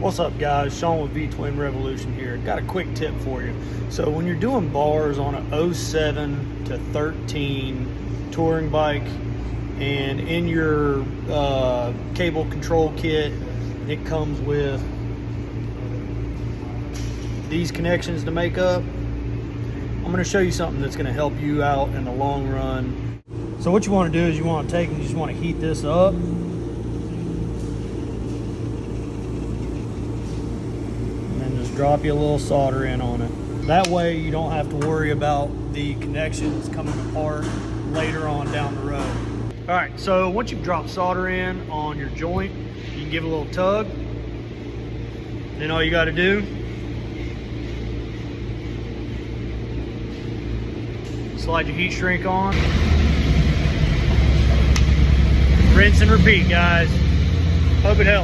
What's up, guys? Sean with V-Twin Revolution here. Got a quick tip for you. So when you're doing bars on a 07 to 13 touring bike, and in your cable control kit, it comes with these connections to make up. I'm going to show you something that's going to help you out in the long run. So what you want to do is you want to take and you just want to heat this up. Drop you a little solder in on it. That way you don't have to worry about the connections coming apart later on down the road. All right, so once you've dropped solder in on your joint, you can give it a little tug. Then all you got to do, slide your heat shrink on. Rinse and repeat, guys. Hope it helps.